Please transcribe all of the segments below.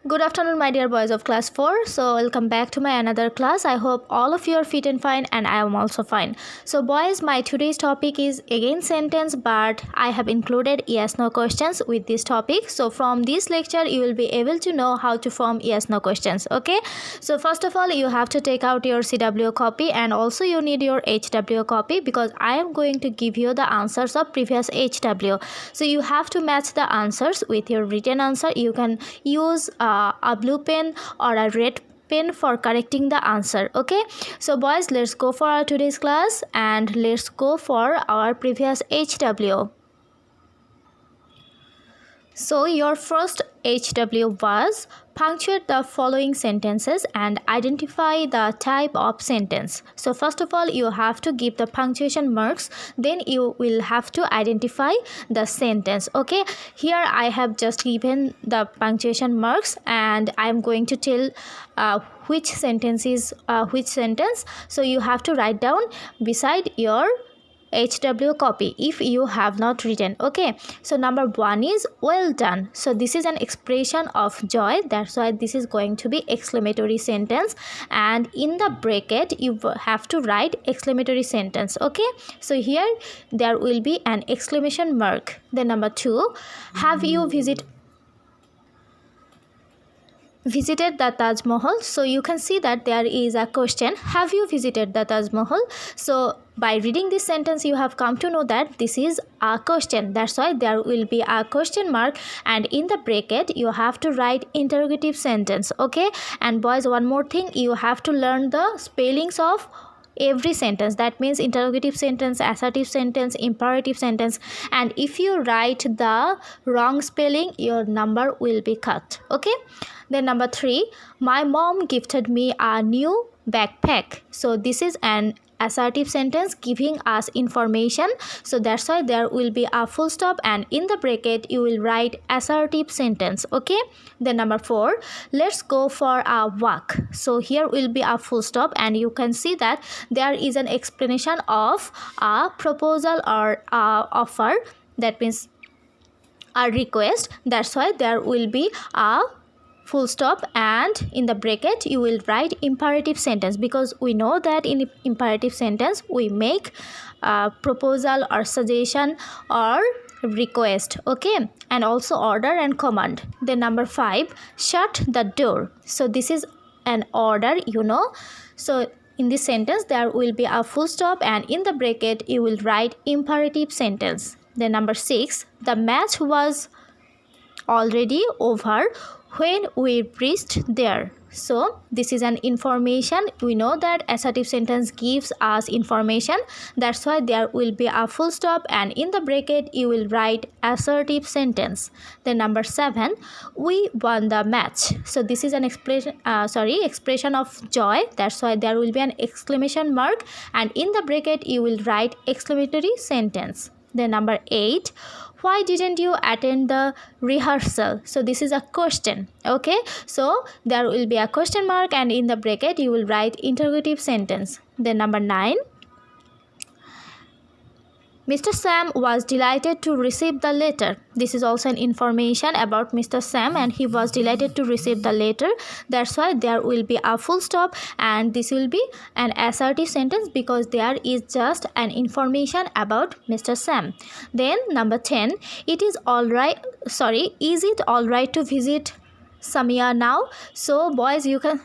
Good afternoon, my dear boys of class 4. So, welcome back to my another class. I hope all of you are fit and fine, and I am also fine. So, boys, my today's topic is again sentence, but I have included yes no questions with this topic. So, from this lecture, you will be able to know how to form yes no questions. Okay. So, first of all, you have to take out your CW copy, and also you need your HW copy because I am going to give you the answers of previous HW. So, you have to match the answers with your written answer. You can use a blue pen or a red pen for correcting the answer. Okay, so boys, let's go for our today's class and let's go for our previous HW. So your first HW was punctuate the following sentences and identify the type of sentence. So first of all, you have to give the punctuation marks, then you will have to identify the sentence. Okay, here I have just given the punctuation marks and I am going to tell which sentence is which sentence. So you have to write down beside your HW copy if you have not written. Okay, so number 1 is well done. So this is an expression of joy, that's why this is going to be exclamatory sentence, and in the bracket you have to write exclamatory sentence. Okay, so here there will be an exclamation mark. Then number 2, have you visited the Taj Mahal? So you can see that there is a question, have you visited the Taj Mahal? So by reading this sentence you have come to know that this is a question, that's why there will be a question mark, and in the bracket you have to write interrogative sentence. Okay, and boys, one more thing, you have to learn the spellings of every sentence. That means interrogative sentence, assertive sentence, imperative sentence, and if you write the wrong spelling your number will be cut. Okay, then number 3, my mom gifted me a new backpack. So this is an assertive sentence giving us information, so that's why there will be a full stop and in the bracket you will write assertive sentence. Okay, then number 4, let's go for a walk. So here will be a full stop and you can see that there is an explanation of a proposal or a offer, that means a request, that's why there will be a full stop and in the bracket you will write imperative sentence, because we know that in imperative sentence we make a proposal or suggestion or request. Okay, and also order and command. Then number 5, shut the door. So this is an order, you know. So in this sentence there will be a full stop and in the bracket you will write imperative sentence. Then number 6, the match was already over when we reached there. So this is an information. We know that assertive sentence gives us information, that's why there will be a full stop and in the bracket you will write assertive sentence. Then number 7, we won the match. So this is an expression of joy, that's why there will be an exclamation mark and in the bracket you will write exclamatory sentence. Then number 8, why didn't you attend the rehearsal? So this is a question. Okay, so there will be a question mark and in the bracket you will write interrogative sentence. Then number 9, Mr. Sam was delighted to receive the letter. This is also an information about Mr. Sam and he was delighted to receive the letter. That's why there will be a full stop and this will be an assertive sentence because there is just an information about Mr. Sam. Then number 10, is it all right to visit Samia now? So boys, you can,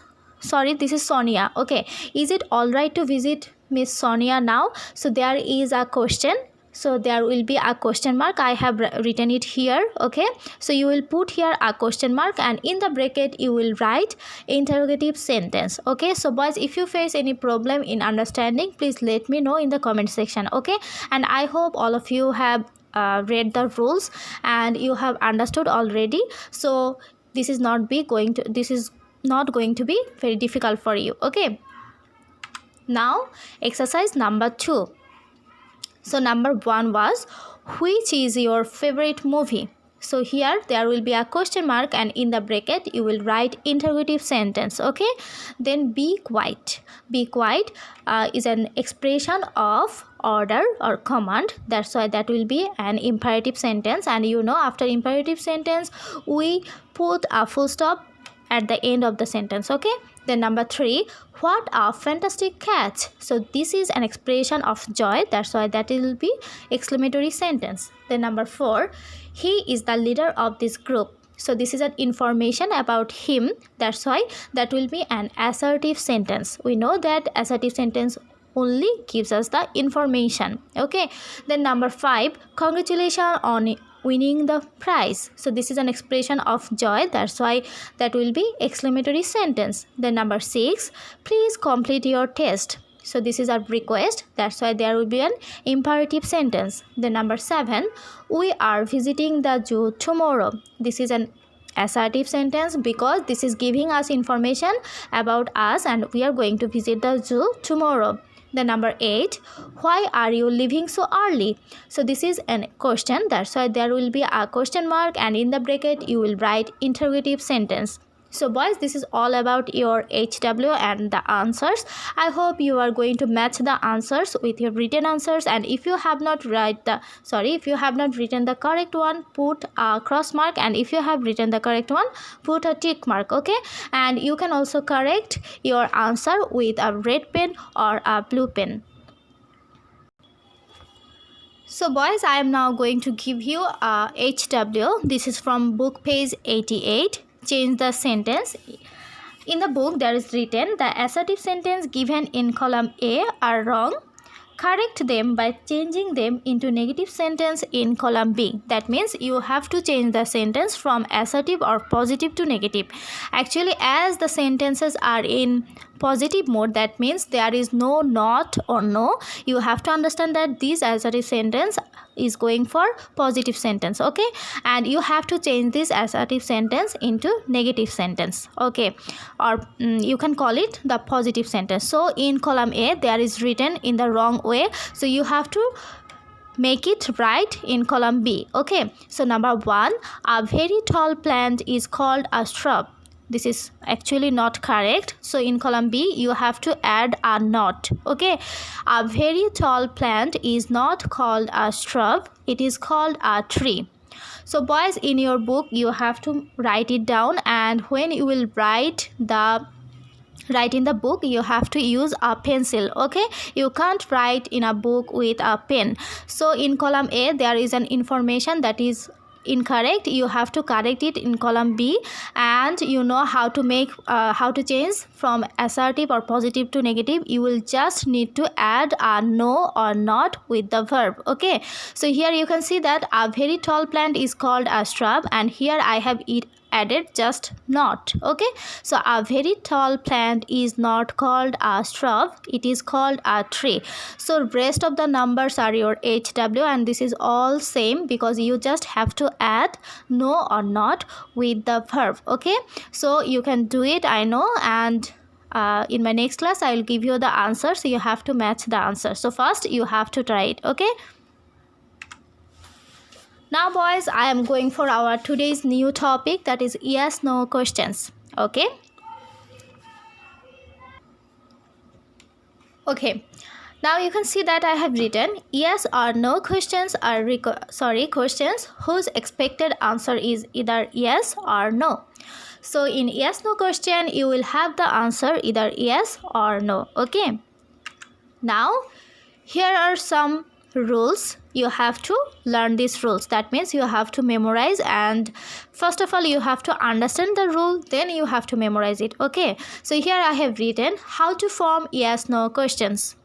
this is Sonia. Okay, is it all right to visit Miss Sonia now? So there is a question, so there will be a question mark. I have written it here. Okay, so you will put here a question mark and in the bracket you will write interrogative sentence. Okay, so boys, if you face any problem in understanding, please let me know in the comment section. Okay, and I hope all of you have read the rules and you have understood already, so this is not going to be very difficult for you. Okay, now exercise number 2. So number 1 was, which is your favorite movie? So here there will be a question mark and in the bracket you will write interrogative sentence. Okay, then be quiet. Be quiet is an expression of order or command, that's why that will be an imperative sentence, and you know after imperative sentence we put a full stop at the end of the sentence. Okay, then number 3, what a fantastic catch. So this is an expression of joy, that's why that will be exclamatory sentence. Then number 4, he is the leader of this group. So this is an information about him, that's why that will be an assertive sentence. We know that assertive sentence only gives us the information. Okay, then number 5, congratulations on winning the prize. So this is an expression of joy, that's why that will be exclamatory sentence. Then number 6, please complete your test. So this is a request, that's why there will be an imperative sentence. Then number 7, we are visiting the zoo tomorrow. This is an assertive sentence because this is giving us information about us and we are going to visit the zoo tomorrow. The number 8, why are you leaving so early? So this is a question, that's why there will be a question mark and in the bracket you will write interrogative sentence. So boys, this is all about your HW and the answers. I hope you are going to match the answers with your written answers, and if you have not written the correct one, put a cross mark, and if you have written the correct one, put a tick mark. Okay, and you can also correct your answer with a red pen or a blue pen. So boys, I am now going to give you a HW. This is from book page 88. Change the sentence. In the book there is written, the assertive sentence given in column A are wrong. Correct them by changing them into negative sentence in column B. That means you have to change the sentence from assertive or positive to negative. Actually, as the sentences are in positive mode, that means there is no not or no. You have to understand that this assertive sentence is going for positive sentence. Okay, and you have to change this assertive sentence into negative sentence. Okay, or you can call it the positive sentence. So in column A there is written in the wrong way, so you have to make it right in column B. Okay, so number 1, a very tall plant is called a shrub. This is actually not correct, so in column B you have to add a not. Okay, a very tall plant is not called a shrub, it is called a tree. So boys, in your book you have to write it down, and when you will write in the book you have to use a pencil. Okay, you can't write in a book with a pen. So in column A there is an information that is incorrect, you have to correct it in column B, and you know how to make how to change from assertive or positive to negative. You will just need to add a no or not with the verb. Okay, so here you can see that a very tall plant is called a shrub, and here I have added just not. Okay, so a very tall plant is not called a shrub, it is called a tree. So rest of the numbers are your HW, and this is all same because you just have to add no or not with the verb. Okay, so you can do it, I know, and in my next class I will give you the answer, so you have to match the answer. So first you have to try it. Okay, now boys, I am going for our today's new topic, that is yes no questions. Okay, now you can see that I have written yes or no questions are questions whose expected answer is either yes or no. So in yes no question you will have the answer either yes or no. Okay, now here are some rules. You have to learn these rules, that means you have to memorize, and first of all you have to understand the rule, then you have to memorize it. Okay, so here I have written how to form yes no questions.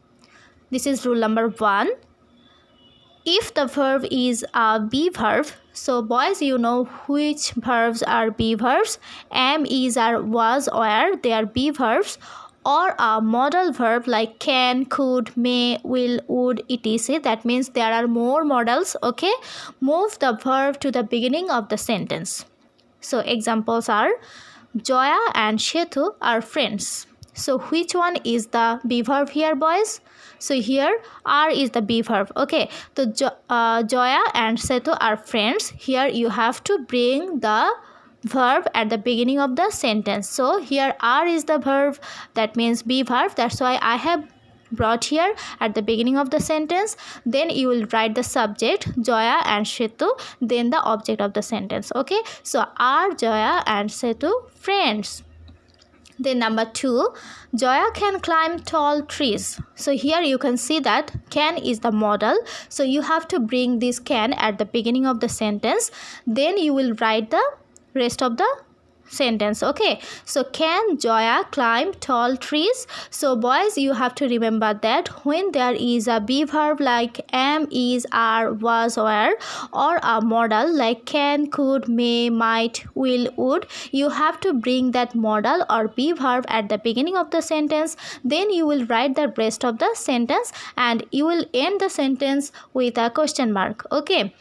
This is rule number 1. If the verb is a be verb, so boys, you know which verbs are be verbs. Am, is, are, was, were, they are be verbs. Or a modal verb like can, could, may, will, would, etc. That means there are more modals. Okay, move the verb to the beginning of the sentence. So examples are Joya and Shetu are friends. So which one is the be verb here, boys? So here are is the be verb. Okay, so Joya and Shetu are friends. Here you have to bring the verb at the beginning of the sentence. So here are is the verb, that means be verb, that's why I have brought here at the beginning of the sentence. Then you will write the subject Joya and Setu, then the object of the sentence. Okay, so are Joya and Setu friends? Then number 2, Joya can climb tall trees. So here you can see that can is the modal. So you have to bring this can at the beginning of the sentence. Then you will write the rest of the sentence. Okay, so can Joya climb tall trees? So boys, you have to remember that when there is a be verb like am, is, are, was, were, or a modal like can, could, may, might, will, would, you have to bring that modal or be verb at the beginning of the sentence. Then you will write the rest of the sentence and you will end the sentence with a question mark. Okay,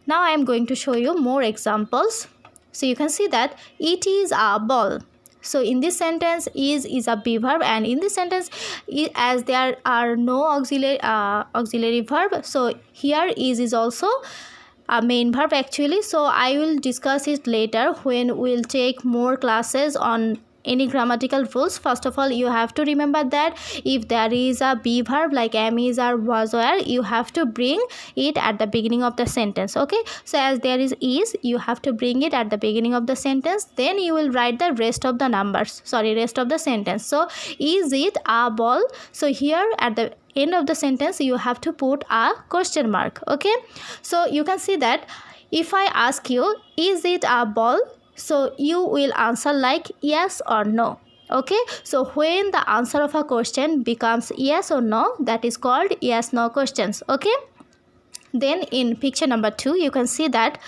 now I am going to show you more examples. So you can see that it is a ball. So in this sentence is a be verb, and in this sentence as there are no auxiliary verb, so here is also a main verb actually. So I will discuss it later when we'll take more classes on any grammatical rules. First of all, you have to remember that if there is a be verb like am, is, are, was, were, you have to bring it at the beginning of the sentence. Okay, so as there is, you have to bring it at the beginning of the sentence. Then you will write the rest of the rest of the sentence. So is it a ball? So here at the end of the sentence you have to put a question mark. Okay, so you can see that if I ask you is it a ball, so you will answer like yes or no. Okay, so when the answer of a question becomes yes or no, that is called yes no questions. Okay, then in picture number 2 you can see that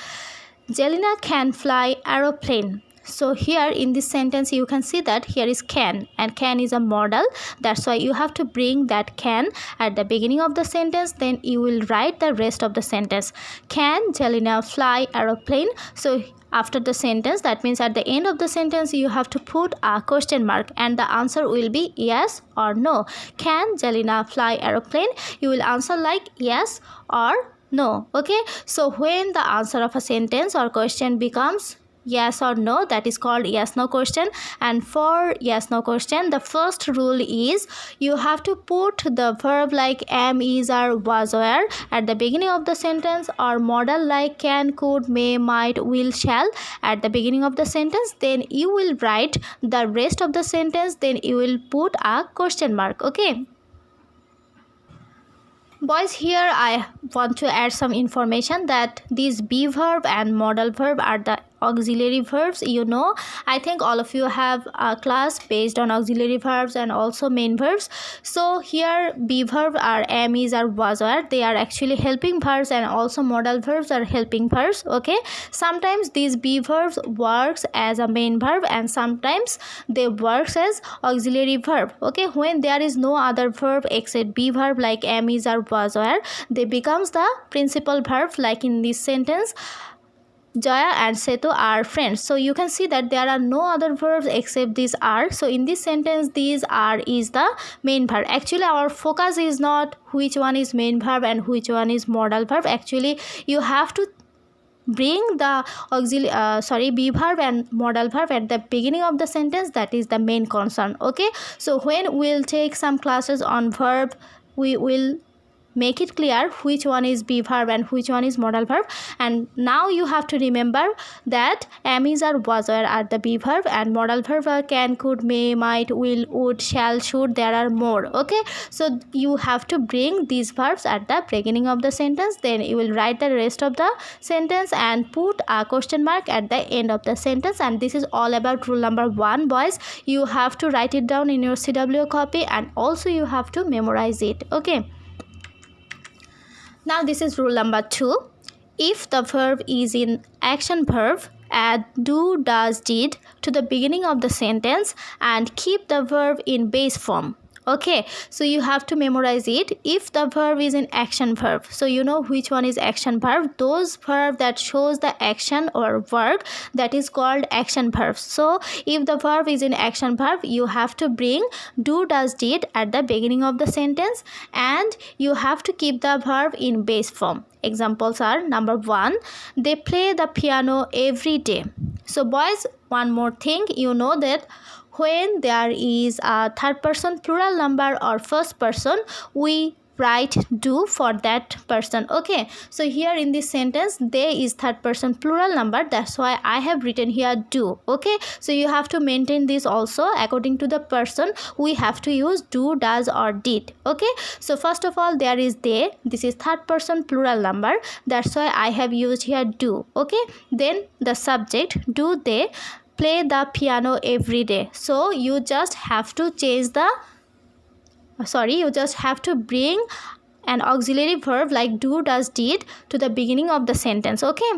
Jelena can fly aeroplane. So here in this sentence you can see that here is can, and can is a modal. That's why you have to bring that can at the beginning of the sentence. Then you will write the rest of the sentence. Can Jelena fly aeroplane? So after the sentence, that means at the end of the sentence you have to put a question mark and the answer will be yes or no. Can Jelena fly aeroplane? You will answer like yes or no. Okay, so when the answer of a sentence or question becomes yes or no, that is called yes no question. And for yes no question, the first rule is you have to put the verb like am, is, are, was, were at the beginning of the sentence, or modal like can, could, may, might, will, shall at the beginning of the sentence. Then you will write the rest of the sentence, then you will put a question mark. Okay boys, here I want to add some information that these be verb and modal verb are the auxiliary verbs. You know, I think all of you have a class based on auxiliary verbs and also main verbs. So here be verb are am, is, are, was, were. They are actually helping verbs, and also modal verbs are helping verbs. Okay, sometimes these be verbs works as a main verb and sometimes they works as auxiliary verb. Okay, when there is no other verb except be verb like am, is, are, was, were, they becomes the principal verb. Like in this sentence, Joya and Setu are friends. So you can see that there are no other verbs except these are. So in this sentence, these are is the main verb. Actually, our focus is not which one is main verb and which one is modal verb. Actually, you have to bring the auxiliary be verb and modal verb at the beginning of the sentence. That is the main concern. Okay, so when we'll take some classes on verb, we will make it clear which one is be verb and which one is modal verb. And now you have to remember that am, is, are, was, were are the be verb, and modal verb are can, could, may, might, will, would, shall, should. There are more. Okay, so you have to bring these verbs at the beginning of the sentence. Then you will write the rest of the sentence and put a question mark at the end of the sentence. And this is all about rule number 1, boys. You have to write it down in your CW copy, and also you have to memorize it. Okay, now this is rule number 2. If the verb is in action verb, add do, does, did to the beginning of the sentence and keep the verb in base form. Okay, so you have to memorize it. If the verb is in action verb, so you know which one is action verb. Those verb that shows the action or work, that is called action verbs. So if the verb is in action verb, you have to bring do, does, did at the beginning of the sentence, and you have to keep the verb in base form. Examples are number 1, they play the piano every day. So boys, one more thing, you know that when there is a third person plural number or first person, we write do for that person. Okay, so here in this sentence they is third person plural number, that's why I have written here do. Okay, so you have to maintain this also. According to the person, we have to use do, does or did. Okay, so first of all there is they, this is third person plural number, that's why I have used here do. Okay, then the subject, do they play the piano every day. So you just have to change the you just have to bring an auxiliary verb like do, does, did to the beginning of the sentence. Okay,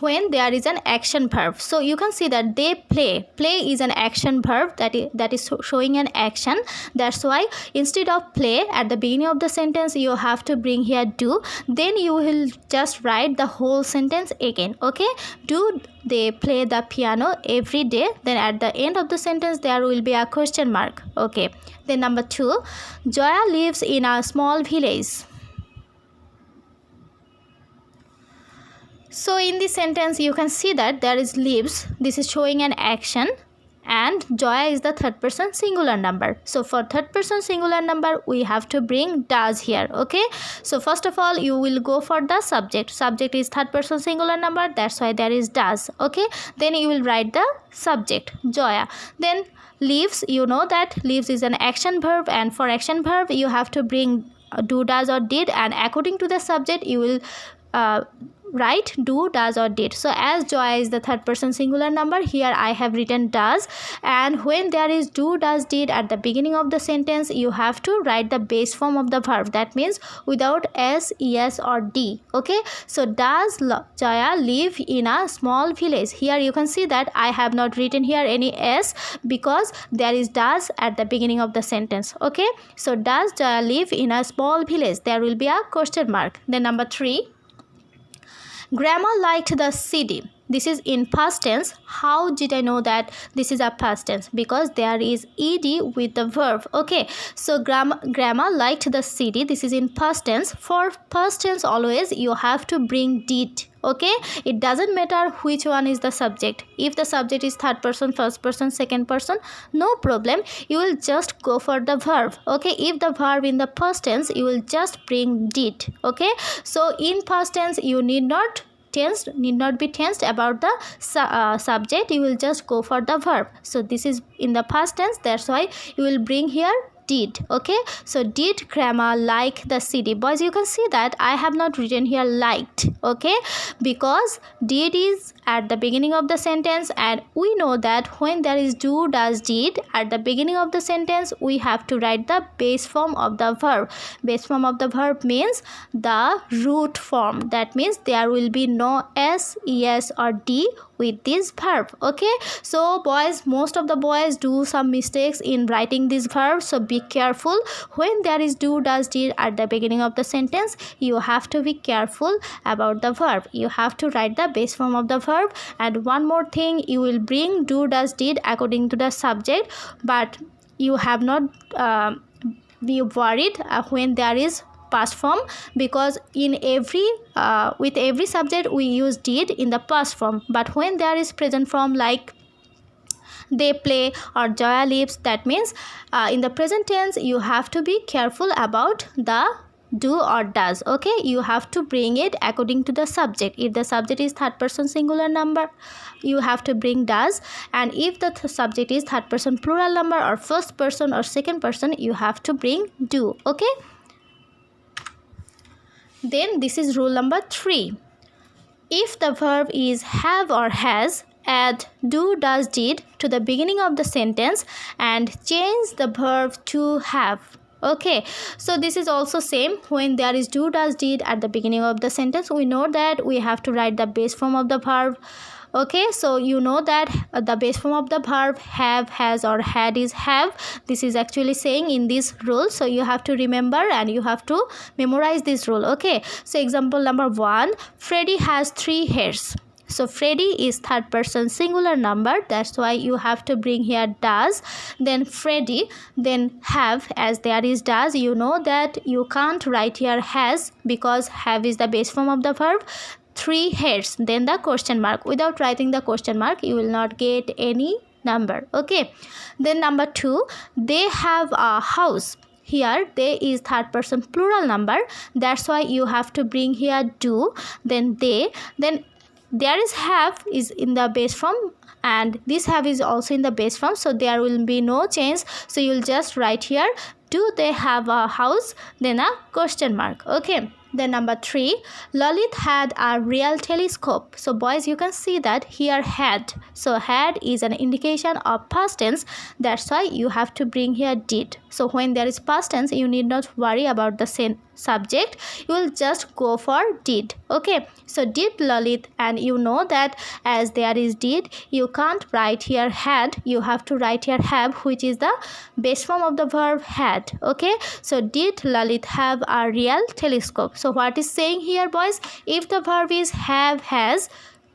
when there is an action verb, so you can see that they play is an action verb, that is showing an action. That's why instead of play at the beginning of the sentence, you have to bring here do, then you will just write the whole sentence again. Okay, do they play the piano every day, then at the end of the sentence there will be a question mark. Okay, then number 2, Joya lives in a small village. So in this sentence you can see that there is lives, this is showing an action, and Joya is the third person singular number. So for third person singular number we have to bring does here. Okay, so first of all you will go for the subject is third person singular number, that's why there is does. Okay, then you will write the subject Joya. Then lives, you know that lives is an action verb, and for action verb you have to bring do, does or did, and according to the subject you will write do, does or did. So as Joya is the third person singular number, here I have written does, and when there is do, does, did at the beginning of the sentence, you have to write the base form of the verb, that means without s, es or d. Okay, so does Joya live in a small village? Here you can see that I have not written here any s because there is does at the beginning of the sentence. Okay, so does Joya live in a small village? There will be a question mark. Then number 3, Grandma liked the CD. This is in past tense. How did I know that this is a past tense? Because there is ed with the verb. Okay, so grandma liked the CD. This is in past tense. For past tense always you have to bring did. Okay, it doesn't matter which one is the subject. If the subject is third person, first person, second person, no problem, you will just go for the verb. Okay, if the verb in the past tense, you will just bring did. Okay, so in past tense you need not be tensed about the subject, you will just go for the verb. So this is in the past tense, that's why you will bring here did. Okay, so did grandma like the CD? Boys, you can see that I have not written here liked. Okay, because did is at the beginning of the sentence, and we know that when there is do, does, did at the beginning of the sentence, we have to write the base form of the verb. Base form of the verb means the root form, that means there will be no s, es or d with this verb. Okay, so boys, most of the boys do some mistakes in writing this verb, so be careful. When there is do, does, did at the beginning of the sentence, you have to be careful about the verb. You have to write the base form of the verb. And one more thing, you will bring do, does, did according to the subject, but you have not be worried when there is past form, because in every with every subject we use did in the past form, but when there is present form like they play or Joya lives, that means in the present tense you have to be careful about the do or does. Okay, you have to bring it according to the subject. If the subject is third person singular number, you have to bring does, and if the subject is third person plural number or first person or second person, you have to bring do. Okay, then this is rule number 3. If the verb is have or has, add do, does, did to the beginning of the sentence and change the verb to have. Okay, so this is also same. When there is do, does, did at the beginning of the sentence, we know that we have to write the base form of the verb. Okay, so you know that the base form of the verb have, has or had is have. This is actually saying in this rule, so you have to remember and you have to memorize this rule. Okay, so example number 1, Freddy has 3 hairs. So Freddy is third person singular number, that's why you have to bring here does, then Freddy, then have. As there is does, you know that you can't write here has because have is the base form of the verb. 3 hairs, then the question mark. Without writing the question mark, you will not get any number. Okay, then number 2, they have a house. Here they is third person plural number, that's why you have to bring here do, then they, then there is have is in the base form and this have is also in the base form, so there will be no change. So you'll just write here do they have a house, then a question mark. Okay, then number 3, Lalit had a real telescope. So boys, you can see that here had, so had is an indication of past tense, that's why you have to bring here did. So when there is past tense, you need not worry about the same subject, you will just go for did. Okay, so did Lalit, and you know that as there is did, you can't write here had, you have to write here have, which is the base form of the verb had. Okay, so did Lalit have a real telescope? So what is saying here, boys? If the verb is have, has,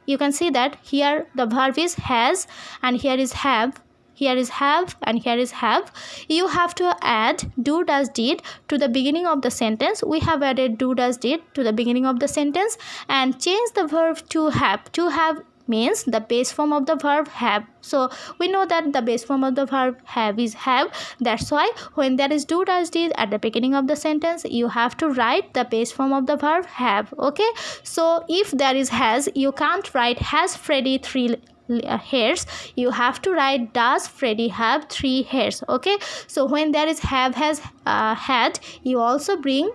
you can see that here the verb is has and here is have, here is have and here is have. You have to add do, does, did to the beginning of the sentence. We have added do, does, did to the beginning of the sentence and change the verb to have. To have means the base form of the verb have. So we know that the base form of the verb have is have, that's why when there is do, does, did at the beginning of the sentence, you have to write the base form of the verb have. Okay, so if there is has, you can't write has Freddy 3 hairs, you have to write does Freddy have 3 hairs. Okay, so when there is have, has, had, you also bring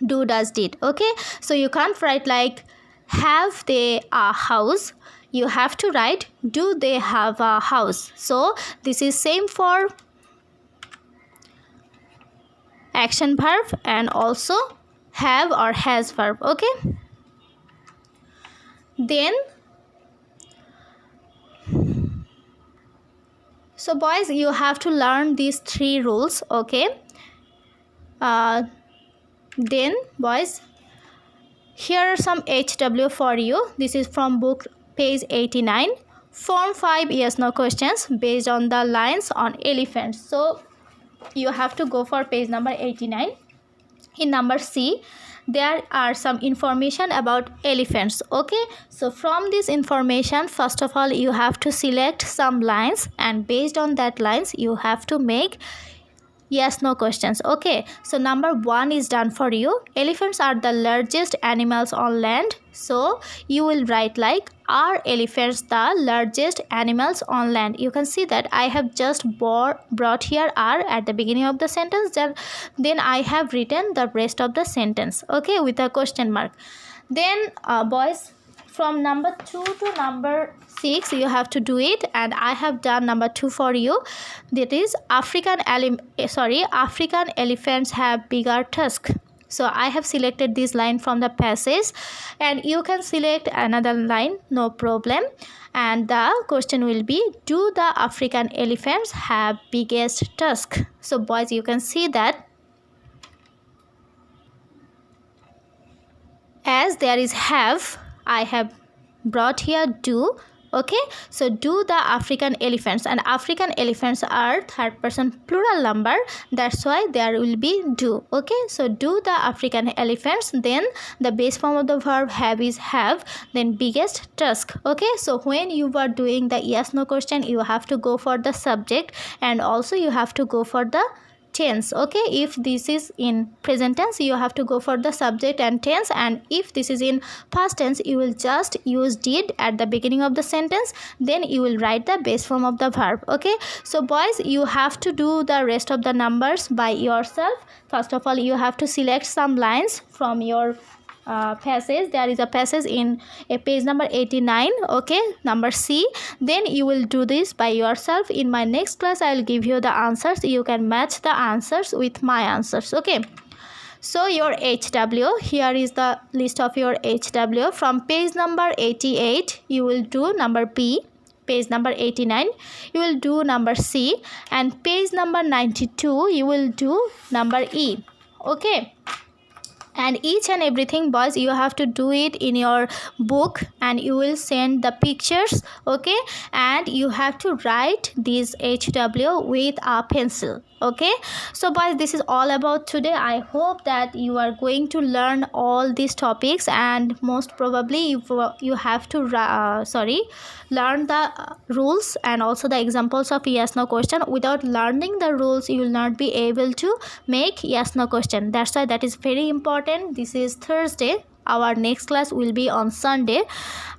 do, does, did. Okay, so you can't write like have they a house, you have to write do they have a house. So this is same for action verb and also have or has verb. Okay, then so boys, you have to learn these 3 rules. Okay, then boys, here are some HW for you. This is from book page 89. Form 5 yes no questions based on the lines on elephants. So you have to go for page number 89. In number C, there are some information about elephants. Okay, so from this information, first of all, you have to select some lines and based on that lines, you have to make yes no questions. Okay, so number 1 is done for you. Elephants are the largest animals on land. So you will write like, are elephants the largest animals on land? You can see that I have just brought here are at the beginning of the sentence, then I have written the rest of the sentence, okay, with a question mark. Then boys, from number 2 to number 6 you have to do it, and I have done number 2 for you. That is African elephants have bigger tusks. So I have selected this line from the passage, and you can select another line, no problem. And the question will be, do the African elephants have biggest tusk? So boys, you can see that as there is have, I have brought here do. Okay, so do the African elephants, and African elephants are third person plural number, that's why there will be do. Okay, so do the African elephants, then the base form of the verb have is have, then biggest tusk. Okay, so when you are doing the yes no question, you have to go for the subject and also you have to go for the tense. Okay, if this is in present tense, you have to go for the subject and tense, and if this is in past tense, you will just use did at the beginning of the sentence, then you will write the base form of the verb. Okay, so boys, you have to do the rest of the numbers by yourself. First of all, you have to select some lines from your passage. There is a passage in page number 89. Okay, number C. Then you will do this by yourself. In my next class, I will give you the answers. You can match the answers with my answers. Okay, so your HW, here is the list of your HW. From page number 88, you will do number B. Page number 89, you will do number C, and page number 92, you will do number E. Okay, and each and everything, boys, you have to do it in your book, and you will send the pictures, okay? And you have to write this HW with a pencil, okay? So boys, this is all about today. I hope that you are going to learn all these topics, and most probably you have to learn the rules and also the examples of yes no question. Without learning the rules, you will not be able to make yes no question. That's why that is very important. This is Thursday, our next class will be on Sunday.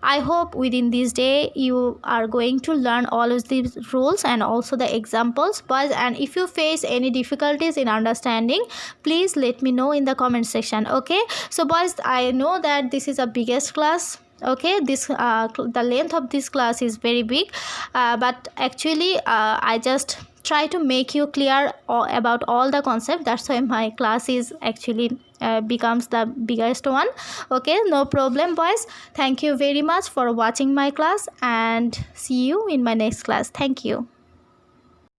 I hope within this day you are going to learn all of these rules and also the examples, but and if you face any difficulties in understanding, please let me know in the comment section, okay? So boys, I know that this is a biggest class, okay? This the length of this class is very big, but actually I just try to make you clear about all the concept. That's why my class is actually becomes the biggest one, okay? No problem, boys. Thank you very much for watching my class, and see you in my next class. Thank you.